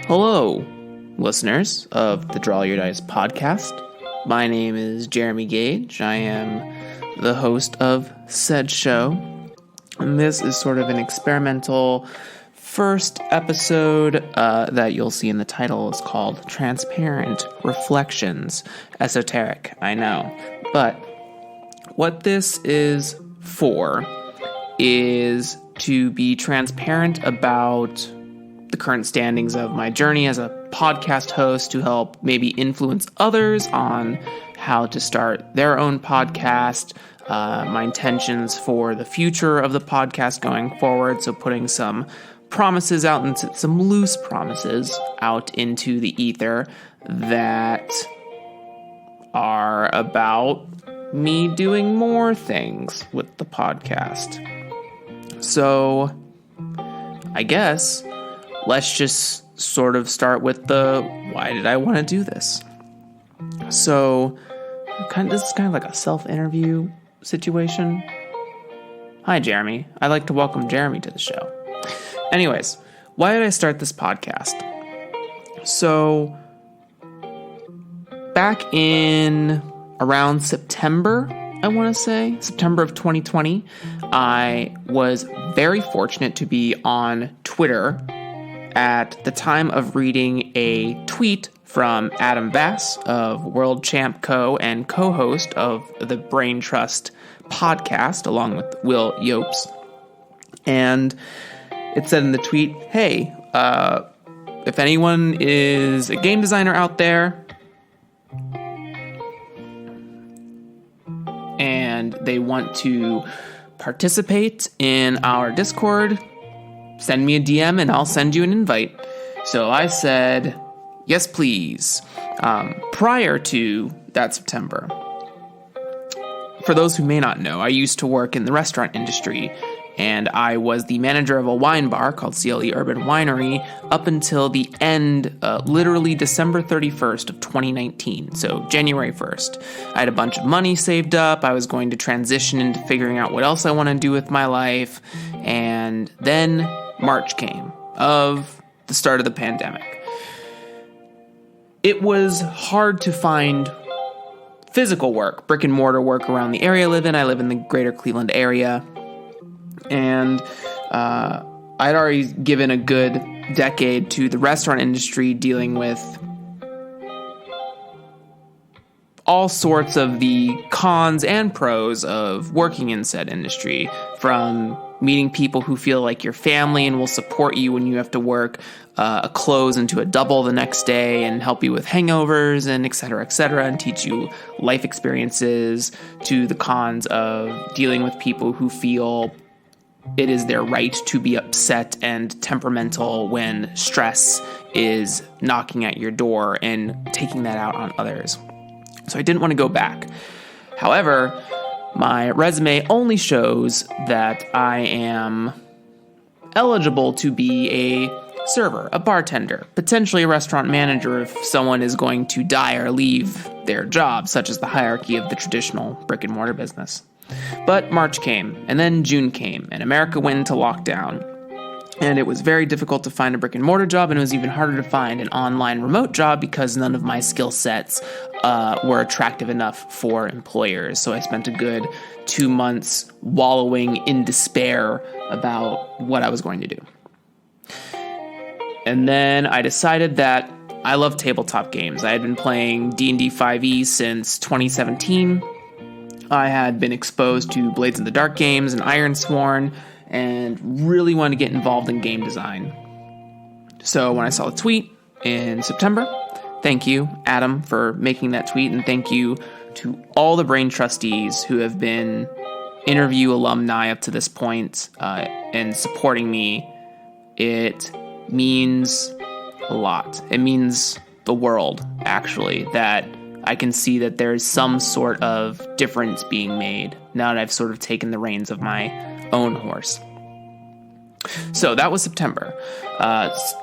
Hello, listeners of the Draw Your Dice podcast. My name is Jeremy Gage. I am the host of said show. And this is sort of an experimental first episode that you'll see in the title. Is called Transparent Reflections. Esoteric, I know. But what this is for is to be transparent about the current standings of my journey as a podcast host, to help maybe influence others on how to start their own podcast, my intentions for the future of the podcast going forward. So putting some promises out, and some loose promises out into the ether that are about me doing more things with the podcast. So I guess let's just sort of start with the why did I want to do this? So this is kind of like a self-interview situation. Hi, Jeremy. I'd like to welcome Jeremy to the show. Anyways, why did I start this podcast? So back in around September, I want to say, September of 2020, I was very fortunate to be on Twitter at the time of reading a tweet from Adam Bass of World Champ Co. and co-host of the Brain Trust podcast, along with Will Yopes. And it said in the tweet, hey, if anyone is a game designer out there and they want to participate in our Discord, send me a DM and I'll send you an invite. So I said, yes, please. Prior to that September, for those who may not know, I used to work in the restaurant industry, and I was the manager of a wine bar called CLE Urban Winery up until the end, literally December 31st of 2019, so January 1st. I had a bunch of money saved up. I was going to transition into figuring out what else I want to do with my life, and then March came, of the start of the pandemic. It was hard to find physical work, brick and mortar work around the area I live in. I live in the greater Cleveland area. And I'd already given a good decade to the restaurant industry, dealing with all sorts of the cons and pros of working in said industry, from meeting people who feel like your family and will support you when you have to work a close into a double the next day and help you with hangovers and et cetera, and teach you life experiences, to the cons of dealing with people who feel it is their right to be upset and temperamental when stress is knocking at your door and taking that out on others. So I didn't want to go back. However, my resume only shows that I am eligible to be a server, a bartender, potentially a restaurant manager if someone is going to die or leave their job, such as the hierarchy of the traditional brick and mortar business. But March came, and then June came, and America went into lockdown. And it was very difficult to find a brick and mortar job, and it was even harder to find an online remote job because none of my skill sets were attractive enough for employers. So I spent a good 2 months wallowing in despair about what I was going to do. And then I decided that I love tabletop games. I had been playing D&D 5e since 2017. I had been exposed to Blades in the Dark games and Ironsworn, and really wanted to get involved in game design. So when I saw the tweet in September, thank you, Adam, for making that tweet, and thank you to all the Brain trustees who have been interview alumni up to this point and supporting me. It means a lot. It means the world, actually, that I can see that there's some sort of difference being made now that I've sort of taken the reins of my own horse. So that was September.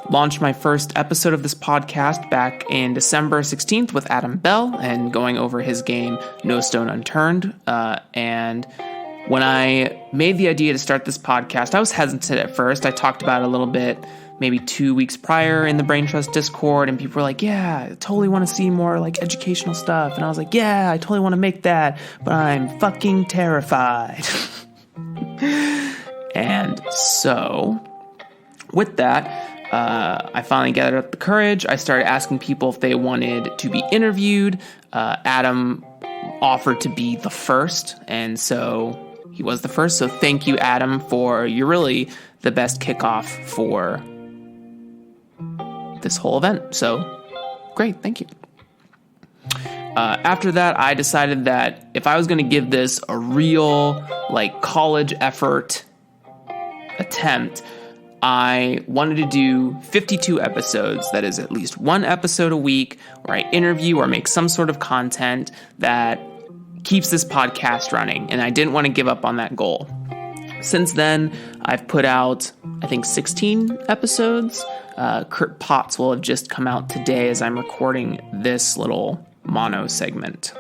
Launched my first episode of this podcast back in December 16th with Adam Bell and going over his game No Stone Unturned. And When I made the idea to start this podcast, I was hesitant at first. I talked about it a little bit maybe 2 weeks prior in the Brain Trust Discord, and people were like, yeah, I totally want to see more like educational stuff. And I was like, yeah, I totally want to make that, but I'm fucking terrified. And so with that, I finally gathered up the courage. I started asking people if they wanted to be interviewed. Adam offered to be the first, and so he was the first. So thank you, Adam, you're really the best kickoff for this whole event. So great, thank you. After that, I decided that if I was going to give this a real like college effort attempt, I wanted to do 52 episodes. That is at least one episode a week where I interview or make some sort of content that keeps this podcast running. And I didn't want to give up on that goal. Since then, I've put out, I think, 16 episodes. Kurt Potts will have just come out today as I'm recording this little mono segment.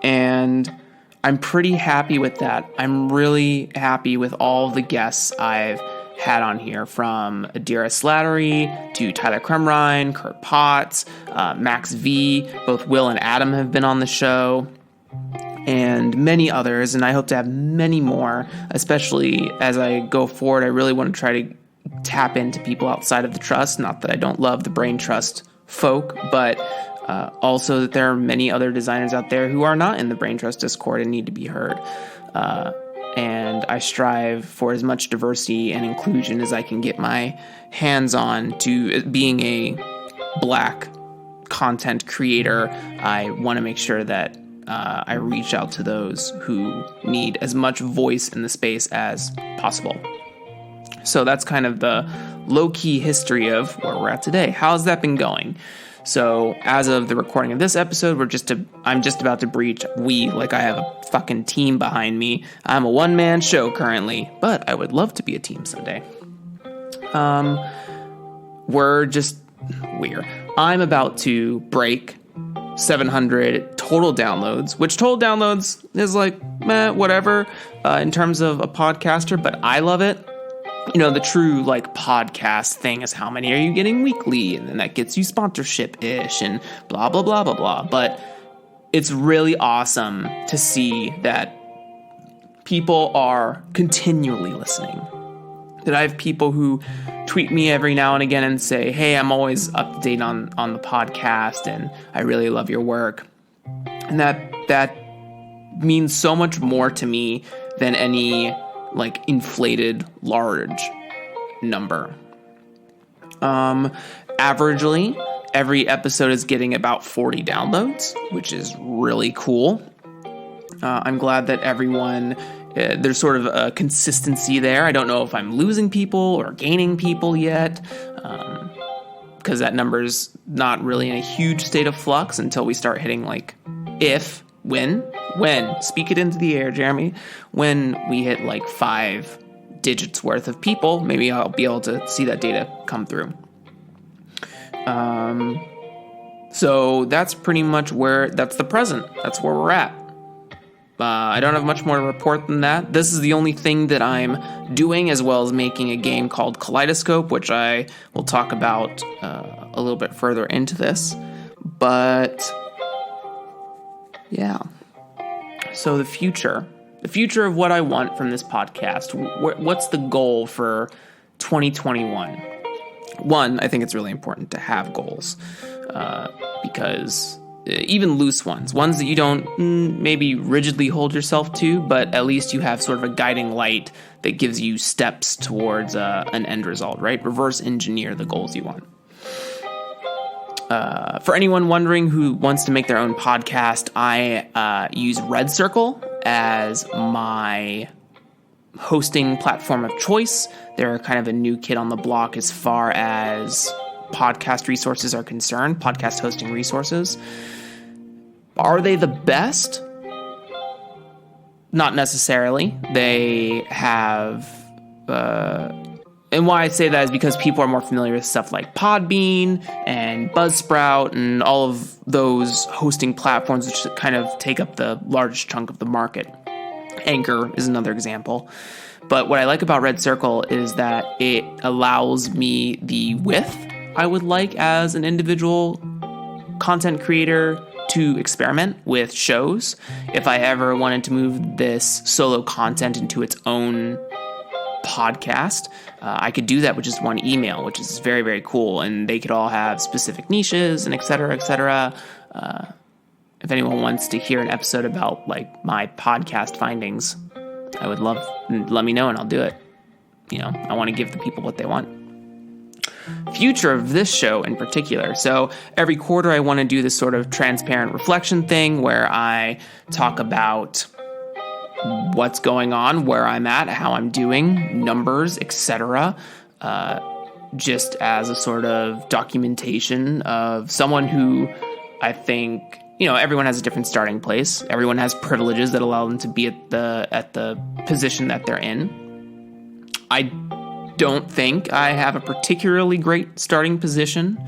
And I'm pretty happy with that. I'm really happy with all the guests I've had on here, from Adira Slattery to Tyler Krumrine, Kurt Potts, Max V. Both Will and Adam have been on the show, and many others, and I hope to have many more, especially as I go forward. I really want to try to tap into people outside of the trust. Not that I don't love the Brain Trust folk, but also that there are many other designers out there who are not in the Brain Trust Discord and need to be heard. And I strive for as much diversity and inclusion as I can get my hands on. To being a Black content creator, I want to make sure that I reach out to those who need as much voice in the space as possible. So that's kind of the low-key history of where we're at today. How's that been going? So as of the recording of this episode, I'm just about to breach like I have a fucking team behind me. I'm a one-man show currently, but I would love to be a team someday. I'm about to break 700 total downloads, which total downloads is like, whatever, in terms of a podcaster, but I love it. You know, the true like podcast thing is how many are you getting weekly, and then that gets you sponsorship-ish and blah, blah, blah, blah, blah. But it's really awesome to see that people are continually listening. That I have people who tweet me every now and again and say, hey, I'm always up to date on the podcast, and I really love your work. And that means so much more to me than any like inflated large number. Averagely, every episode is getting about 40 downloads, which is really cool. I'm glad that everyone, there's sort of a consistency there. I don't know if I'm losing people or gaining people yet, because that number's not really in a huge state of flux until we start hitting like when, speak it into the air, Jeremy, when we hit like 5 digits worth of people, maybe I'll be able to see that data come through. So that's pretty much that's the present. That's where we're at. I don't have much more to report than that. This is the only thing that I'm doing, as well as making a game called Kaleidoscope, which I will talk about a little bit further into this. But yeah. So the future of what I want from this podcast, what's the goal for 2021? One, I think it's really important to have goals, because even loose ones that you don't maybe rigidly hold yourself to, but at least you have sort of a guiding light that gives you steps towards an end result, right? Reverse engineer the goals you want. For anyone wondering who wants to make their own podcast, I use Red Circle as my hosting platform of choice. They're kind of a new kid on the block as far as podcast resources are concerned, podcast hosting resources. Are they the best? Not necessarily. They have... and why I say that is because people are more familiar with stuff like Podbean and Buzzsprout and all of those hosting platforms, which kind of take up the largest chunk of the market. Anchor is another example. But what I like about Red Circle is that it allows me the width I would like as an individual content creator to experiment with shows. If I ever wanted to move this solo content into its own podcast, I could do that with just one email, which is very, very cool. And they could all have specific niches and et cetera, et cetera. If anyone wants to hear an episode about like my podcast findings, I would love, let me know and I'll do it. I want to give the people what they want. Future of this show in particular. So every quarter I want to do this sort of transparent reflection thing where I talk about what's going on, where I'm at, how I'm doing, numbers, etc. Just as a sort of documentation of someone who I think, everyone has a different starting place. Everyone has privileges that allow them to be at the position that they're in. I don't think I have a particularly great starting position,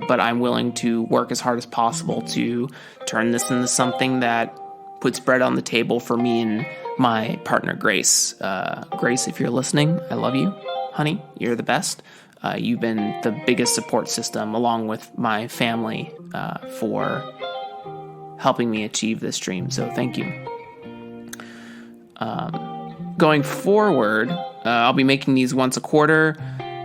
but I'm willing to work as hard as possible to turn this into something that puts bread on the table for me and my partner, Grace. Grace, if you're listening, I love you, honey. You're the best. You've been the biggest support system, along with my family, for helping me achieve this dream. So thank you. Going forward, I'll be making these once a quarter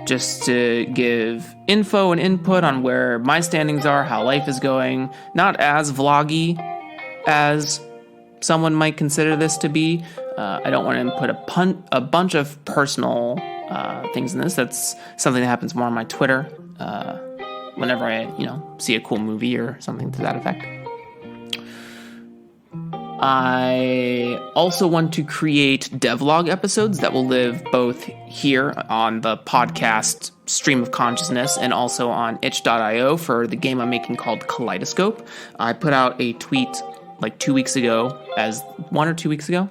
just to give info and input on where my standings are, how life is going. Not as vloggy as someone might consider this to be. I don't want to put a bunch of personal things in this. That's something that happens more on my Twitter whenever I, see a cool movie or something to that effect. I also want to create devlog episodes that will live both here on the podcast Stream of Consciousness and also on itch.io for the game I'm making called Kaleidoscope. I put out a tweet like 2 weeks ago, 1 or 2 weeks ago,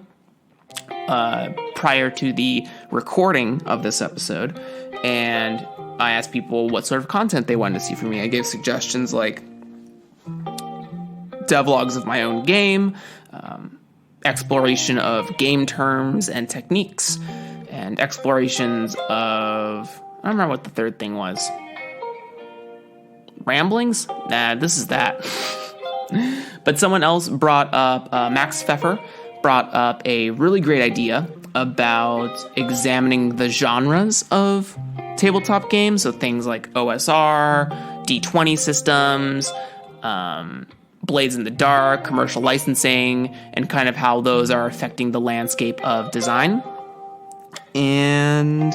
prior to the recording of this episode, and I asked people what sort of content they wanted to see from me. I gave suggestions like devlogs of my own game, exploration of game terms and techniques, and explorations of, I don't remember what the third thing was. Ramblings? Nah, this is that. But someone else brought up, Max Pfeffer brought up a really great idea about examining the genres of tabletop games. So things like OSR, D20 systems, Blades in the Dark, commercial licensing, and kind of how those are affecting the landscape of design. And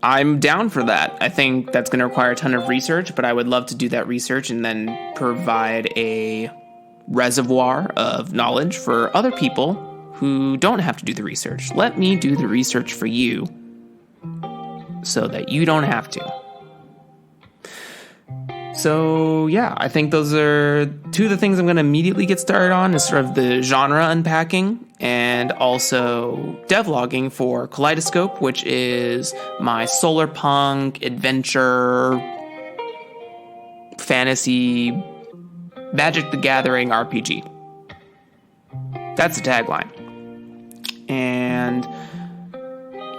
I'm down for that. I think that's going to require a ton of research, but I would love to do that research and then provide a reservoir of knowledge for other people who don't have to do the research. Let me do the research for you so that you don't have to. So yeah, I think those are two of the things I'm going to immediately get started on, is sort of the genre unpacking and also devlogging for Kaleidoscope, which is my solar punk adventure fantasy Magic the Gathering RPG. That's the tagline. And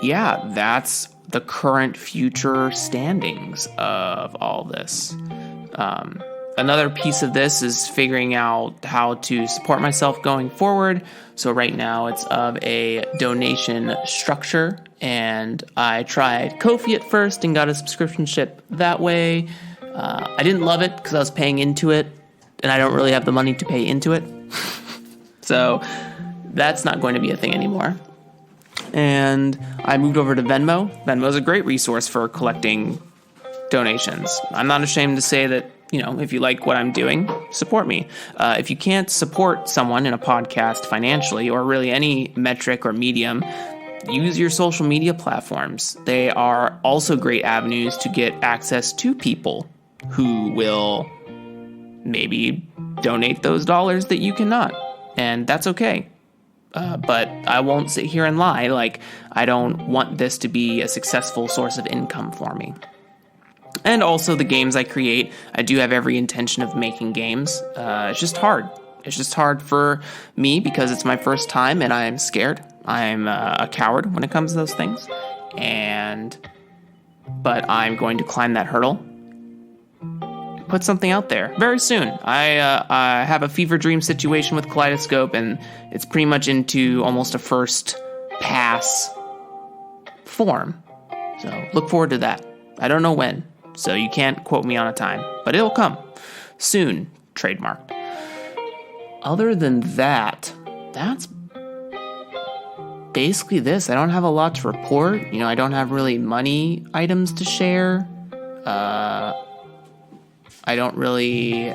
yeah, that's the current future standings of all this. Another piece of this is figuring out how to support myself going forward. So right now it's of a donation structure, and I tried Ko-fi at first and got a subscriptionship that way. I didn't love it because I was paying into it, and I don't really have the money to pay into it. So that's not going to be a thing anymore. And I moved over to Venmo. Venmo is a great resource for collecting donations. I'm not ashamed to say that, if you like what I'm doing, support me. If you can't support someone in a podcast financially, or really any metric or medium, use your social media platforms. They are also great avenues to get access to people who will maybe donate those dollars that you cannot. And that's okay. But I won't sit here and lie. Like, I don't want this to be a successful source of income for me. And also the games I create, I do have every intention of making games. It's just hard. It's just hard for me because it's my first time and I'm scared. I'm a coward when it comes to those things. But I'm going to climb that hurdle. Put something out there very soon. I have a fever dream situation with Kaleidoscope, and it's pretty much into almost a first pass form. So look forward to that. I don't know when, so you can't quote me on a time, but it'll come soon. Trademarked. Other than that, that's basically this. I don't have a lot to report. I don't have really money items to share. I don't really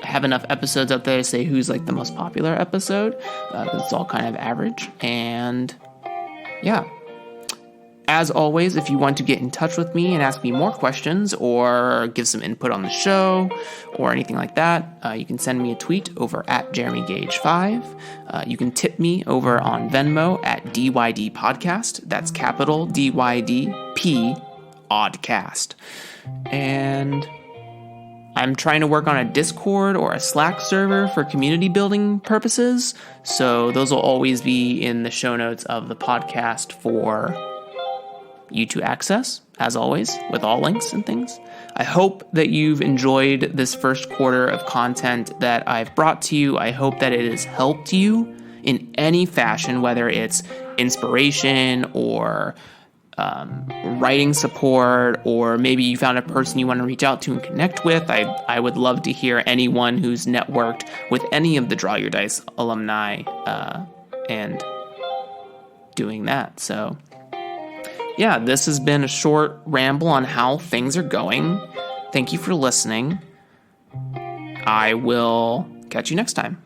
have enough episodes out there to say who's like the most popular episode. It's all kind of average. And yeah. As always, if you want to get in touch with me and ask me more questions or give some input on the show or anything like that, you can send me a tweet over at JeremyGage5. You can tip me over on Venmo at DYD Podcast. That's capital DYDP Oddcast. And I'm trying to work on a Discord or a Slack server for community building purposes. So those will always be in the show notes of the podcast for you to access, as always, with all links and things. I hope that you've enjoyed this first quarter of content that I've brought to you. I hope that it has helped you in any fashion, whether it's inspiration or writing support, or maybe you found a person you want to reach out to and connect with. I would love to hear anyone who's networked with any of the Draw Your Dice alumni and doing that. So yeah, this has been a short ramble on how things are going. Thank you for listening. I will catch you next time.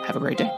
Have a great day.